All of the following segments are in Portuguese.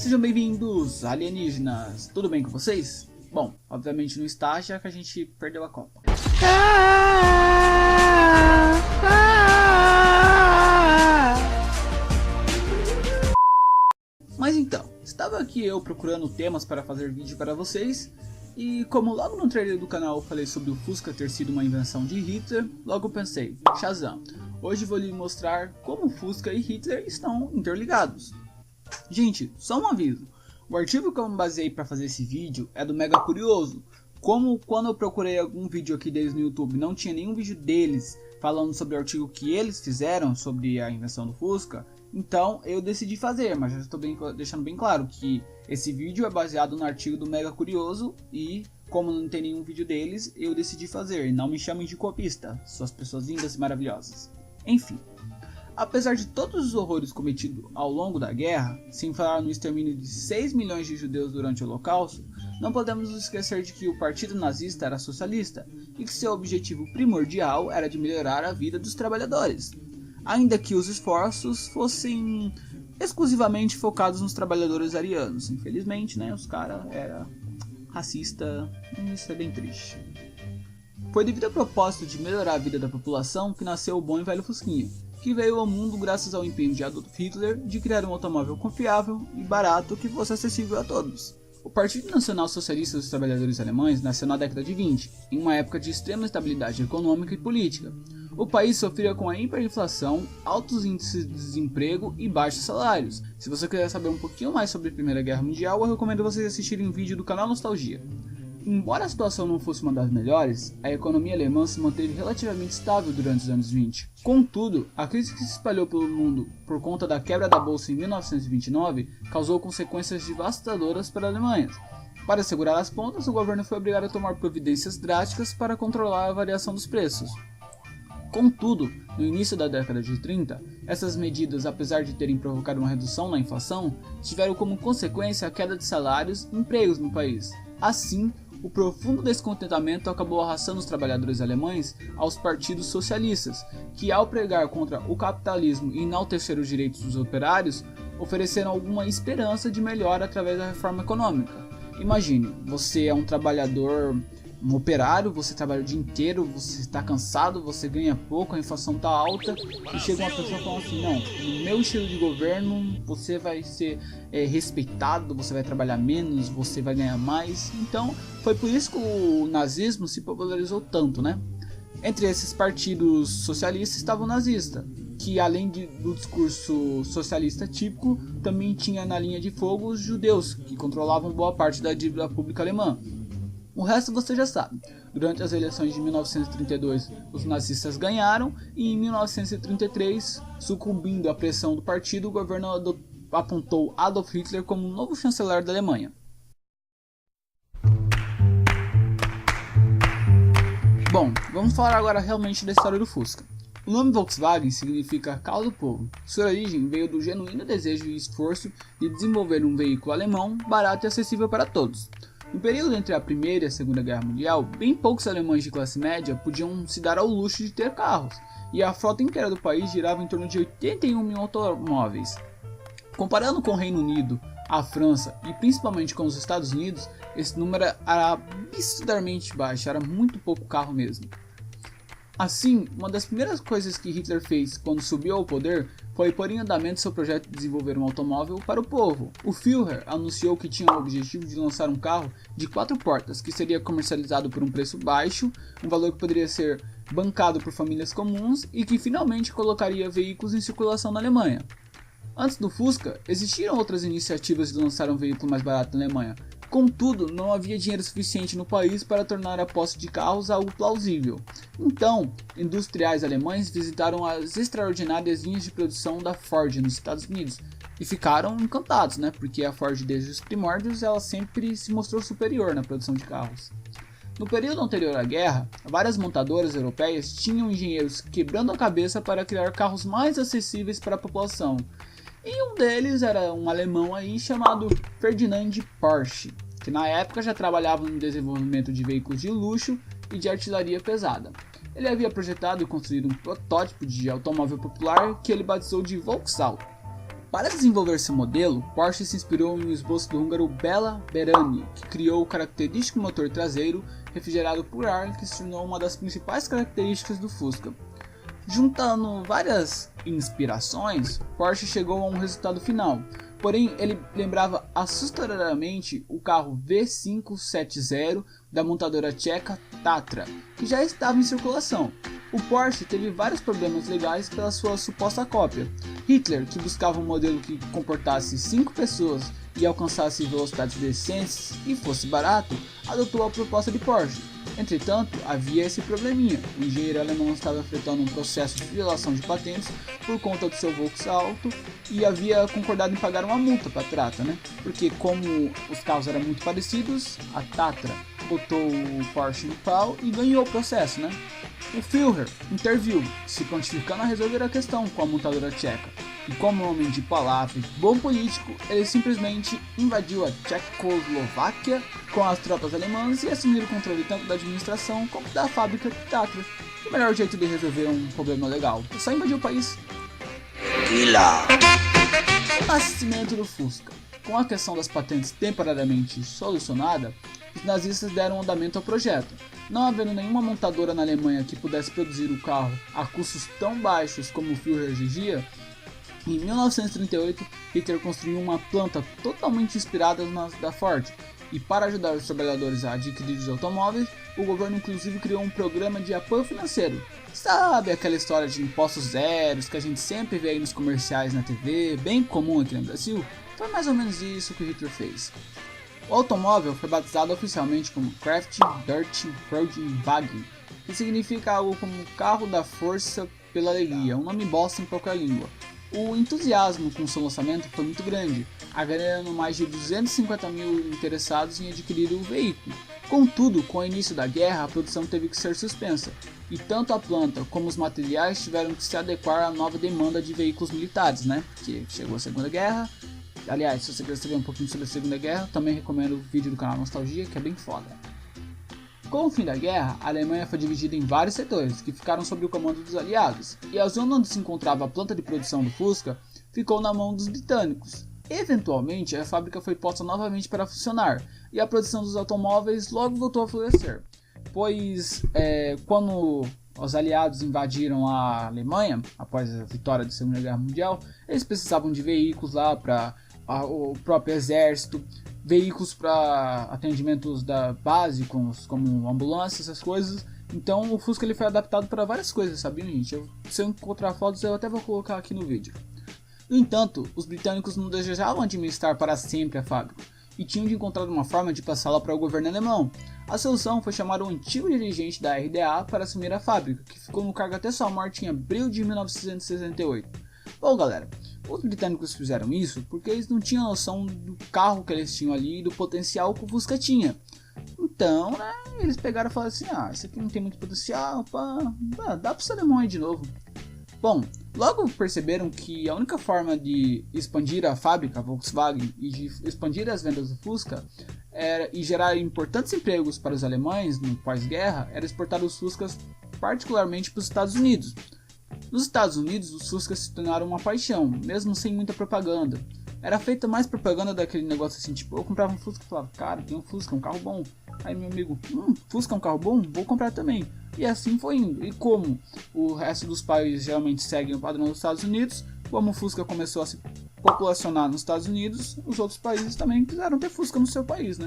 Sejam bem-vindos, alienígenas! Tudo bem com vocês? Bom, obviamente não está, já que a gente perdeu a Copa. Mas então, estava aqui eu procurando temas para fazer vídeo para vocês, e como logo no trailer do canal eu falei sobre o Fusca ter sido uma invenção de Hitler, logo pensei, Shazam, hoje vou lhe mostrar como o Fusca e Hitler estão interligados. Gente, só um aviso, o artigo que eu me baseei para fazer esse vídeo é do Mega Curioso. Como quando eu procurei algum vídeo aqui deles no YouTube, não tinha nenhum vídeo deles falando sobre o artigo que eles fizeram sobre a invenção do Fusca, então eu decidi fazer, mas já estou deixando bem claro que esse vídeo é baseado no artigo do Mega Curioso e como não tem nenhum vídeo deles, eu decidi fazer. Não me chamem de copista, suas pessoas lindas e maravilhosas. Enfim, apesar de todos os horrores cometidos ao longo da guerra, sem falar no extermínio de 6 milhões de judeus durante o Holocausto, não podemos nos esquecer de que o partido nazista era socialista e que seu objetivo primordial era de melhorar a vida dos trabalhadores, ainda que os esforços fossem exclusivamente focados nos trabalhadores arianos. Infelizmente, né, os caras eram racistas, e isso é bem triste. Foi devido ao propósito de melhorar a vida da população que nasceu o bom e velho Fusquinha, que veio ao mundo graças ao empenho de Adolf Hitler de criar um automóvel confiável e barato que fosse acessível a todos. O Partido Nacional Socialista dos Trabalhadores Alemães nasceu na década de 20, em uma época de extrema estabilidade econômica e política. O país sofria com a hiperinflação, altos índices de desemprego e baixos salários. Se você quiser saber um pouquinho mais sobre a Primeira Guerra Mundial, eu recomendo vocês assistirem um vídeo do canal Nostalgia. Embora a situação não fosse uma das melhores, a economia alemã se manteve relativamente estável durante os anos 20. Contudo, a crise que se espalhou pelo mundo por conta da quebra da bolsa em 1929 causou consequências devastadoras para a Alemanha. Para segurar as pontas, o governo foi obrigado a tomar providências drásticas para controlar a variação dos preços. Contudo, no início da década de 30, essas medidas, apesar de terem provocado uma redução na inflação, tiveram como consequência a queda de salários e empregos no país. Assim, o profundo descontentamento acabou arrastando os trabalhadores alemães aos partidos socialistas, que ao pregar contra o capitalismo e enaltecer os direitos dos operários, ofereceram alguma esperança de melhora através da reforma econômica. Imagine, você é um trabalhador, um operário, você trabalha o dia inteiro, você está cansado, você ganha pouco, a inflação está alta, e chega uma pessoa falando assim, não, no meu estilo de governo você vai ser respeitado, você vai trabalhar menos, você vai ganhar mais. Então foi por isso que o nazismo se popularizou tanto, né? Entre esses partidos socialistas estava o nazista, que além do discurso socialista típico, também tinha na linha de fogo os judeus, que controlavam boa parte da dívida pública alemã. O resto você já sabe. Durante as eleições de 1932, os nazistas ganharam e em 1933, sucumbindo à pressão do partido, o governo apontou Adolf Hitler como o novo chanceler da Alemanha. Bom, vamos falar agora realmente da história do Fusca. O nome Volkswagen significa carro do povo. Sua origem veio do genuíno desejo e esforço de desenvolver um veículo alemão barato e acessível para todos. No período entre a Primeira e a Segunda Guerra Mundial, bem poucos alemães de classe média podiam se dar ao luxo de ter carros, e a frota inteira do país girava em torno de 81 mil automóveis. Comparando com o Reino Unido, a França e principalmente com os Estados Unidos, esse número era absurdamente baixo, era muito pouco carro mesmo. Assim, uma das primeiras coisas que Hitler fez quando subiu ao poder foi pôr em andamento seu projeto de desenvolver um automóvel para o povo. O Führer anunciou que tinha o objetivo de lançar um carro de 4 portas, que seria comercializado por um preço baixo, um valor que poderia ser bancado por famílias comuns e que finalmente colocaria veículos em circulação na Alemanha. Antes do Fusca, existiram outras iniciativas de lançar um veículo mais barato na Alemanha. Contudo, não havia dinheiro suficiente no país para tornar a posse de carros algo plausível. Então, industriais alemães visitaram as extraordinárias linhas de produção da Ford nos Estados Unidos e ficaram encantados, né? Porque a Ford desde os primórdios ela sempre se mostrou superior na produção de carros. No período anterior à guerra, várias montadoras europeias tinham engenheiros quebrando a cabeça para criar carros mais acessíveis para a população. E um deles era um alemão aí chamado Ferdinand Porsche, que na época já trabalhava no desenvolvimento de veículos de luxo e de artilharia pesada. Ele havia projetado e construído um protótipo de automóvel popular que ele batizou de Volksauto. Para desenvolver seu modelo, Porsche se inspirou no esboço do húngaro Béla Barányi, que criou o característico motor traseiro refrigerado por ar, que se tornou uma das principais características do Fusca. Juntando várias inspirações, Porsche chegou a um resultado final, porém ele lembrava assustadoramente o carro V570 da montadora tcheca Tatra, que já estava em circulação. O Porsche teve vários problemas legais pela sua suposta cópia. Hitler, que buscava um modelo que comportasse 5 pessoas e alcançasse velocidades decentes e fosse barato, adotou a proposta de Porsche. Entretanto, havia esse probleminha: o engenheiro alemão estava enfrentando um processo de violação de patentes por conta do seu Volkswagen alto e havia concordado em pagar uma multa para a Tatra, Porque como os carros eram muito parecidos, a Tatra botou o Porsche no pau e ganhou o processo, O Führer interviu, se prontificando a resolver a questão com a montadora tcheca. E como homem de palavra e bom político, ele simplesmente invadiu a Tchecoslováquia com as tropas alemãs e assumiu o controle tanto da administração como da fábrica de Tatra. O melhor jeito de resolver um problema legal é só invadir o país. O nascimento do Fusca. Com a questão das patentes temporariamente solucionada, os nazistas deram andamento ao projeto. Não havendo nenhuma montadora na Alemanha que pudesse produzir o carro a custos tão baixos como o Führer exigia, em 1938 Hitler construiu uma planta totalmente inspirada na da Ford, e para ajudar os trabalhadores a adquirir os automóveis, o governo inclusive criou um programa de apoio financeiro. Sabe aquela história de impostos zeros que a gente sempre vê aí nos comerciais na TV, bem comum aqui no Brasil? Foi mais ou menos isso que Hitler fez. O automóvel foi batizado oficialmente como Kraft Deutsche Freudwagen, que significa algo como carro da força pela alegria, um nome bosta em qualquer língua. O entusiasmo com seu lançamento foi muito grande, agregando mais de 250 mil interessados em adquirir o veículo. Contudo, com o início da guerra, a produção teve que ser suspensa, e tanto a planta como os materiais tiveram que se adequar à nova demanda de veículos militares, Porque chegou a Segunda Guerra. Aliás, se você quer saber um pouquinho sobre a Segunda Guerra, também recomendo o vídeo do canal Nostalgia, que é bem foda. Com o fim da guerra, a Alemanha foi dividida em vários setores, que ficaram sob o comando dos aliados, e a zona onde se encontrava a planta de produção do Fusca ficou na mão dos britânicos. Eventualmente, a fábrica foi posta novamente para funcionar, e a produção dos automóveis logo voltou a florescer, pois quando os aliados invadiram a Alemanha, após a vitória da Segunda Guerra Mundial, eles precisavam de veículos lá para o próprio exército, veículos para atendimentos básicos, como ambulâncias, essas coisas. Então o Fusca ele foi adaptado para várias coisas, sabiam, gente? Se eu encontrar fotos, eu até vou colocar aqui no vídeo. No entanto, os britânicos não desejavam administrar para sempre a fábrica, e tinham de encontrar uma forma de passá-la para o governo alemão. A solução foi chamar o antigo dirigente da RDA para assumir a fábrica, que ficou no cargo até sua morte em abril de 1968. Bom, galera, os britânicos fizeram isso porque eles não tinham noção do carro que eles tinham ali e do potencial que o Fusca tinha. Então, eles pegaram e falaram assim: isso aqui não tem muito potencial, dá para ser alemão aí de novo. Bom, logo perceberam que a única forma de expandir a fábrica Volkswagen e de expandir as vendas do Fusca e gerar importantes empregos para os alemães no pós-guerra era exportar os Fuscas particularmente para os Estados Unidos. Nos Estados Unidos, os Fuscas se tornaram uma paixão, mesmo sem muita propaganda. Era feita mais propaganda daquele negócio assim, tipo, eu comprava um Fusca e falava: cara, tem um Fusca, um carro bom. Aí meu amigo: Fusca é um carro bom? Vou comprar também. E assim foi indo. E como o resto dos países geralmente seguem o padrão dos Estados Unidos, como o Fusca começou a se populacionar nos Estados Unidos, os outros países também quiseram ter Fusca no seu país,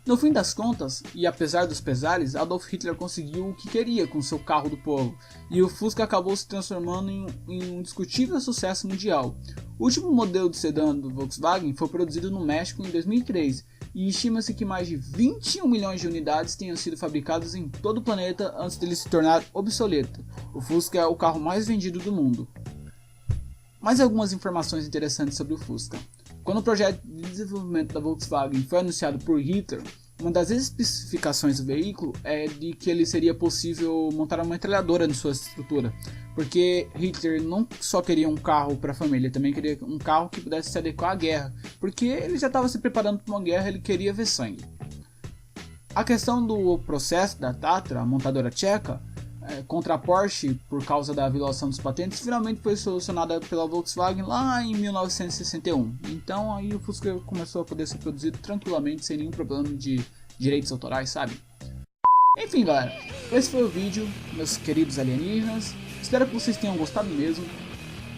No fim das contas, e apesar dos pesares, Adolf Hitler conseguiu o que queria com seu carro do povo, e o Fusca acabou se transformando em um discutível sucesso mundial. O último modelo de sedã do Volkswagen foi produzido no México em 2003, e estima-se que mais de 21 milhões de unidades tenham sido fabricadas em todo o planeta antes dele se tornar obsoleto. O Fusca é o carro mais vendido do mundo. Mais algumas informações interessantes sobre o Fusca. Quando o projeto de desenvolvimento da Volkswagen foi anunciado por Hitler, uma das especificações do veículo é de que ele seria possível montar uma metralhadora em sua estrutura, porque Hitler não só queria um carro para a família, ele também queria um carro que pudesse se adequar à guerra, porque ele já estava se preparando para uma guerra, ele queria ver sangue. A questão do processo da Tatra, a montadora tcheca, contra a Porsche por causa da violação dos patentes finalmente foi solucionada pela Volkswagen lá em 1961. Então aí o Fusca começou a poder ser produzido tranquilamente sem nenhum problema de direitos autorais, sabe? Enfim, galera, esse foi o vídeo, meus queridos alienígenas. Espero que vocês tenham gostado mesmo.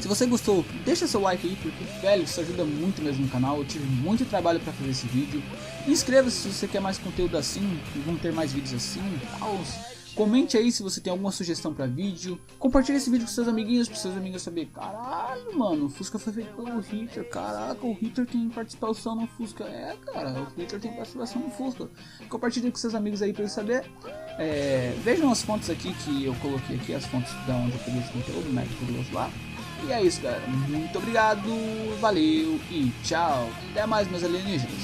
Se você gostou, deixa seu like aí, porque, velho, isso ajuda muito mesmo no canal. Eu tive muito trabalho para fazer esse vídeo. Inscreva-se se você quer mais conteúdo assim, vamos ter mais vídeos assim e tal. Comente aí se você tem alguma sugestão para vídeo. Compartilhe esse vídeo com seus amiguinhos, para seus amigos saberem. Caralho, mano, o Fusca foi feito pelo Hitler. Caraca, o Hitler tem participação no Fusca. É, cara, o Hitler tem participação no Fusca. Compartilhe com seus amigos aí para eles saberem. Vejam as fontes aqui que eu coloquei aqui, as fontes da onde eu peguei esse conteúdo, né, curioso lá. E é isso, galera. Muito obrigado, valeu e tchau. Até mais, meus alienígenas.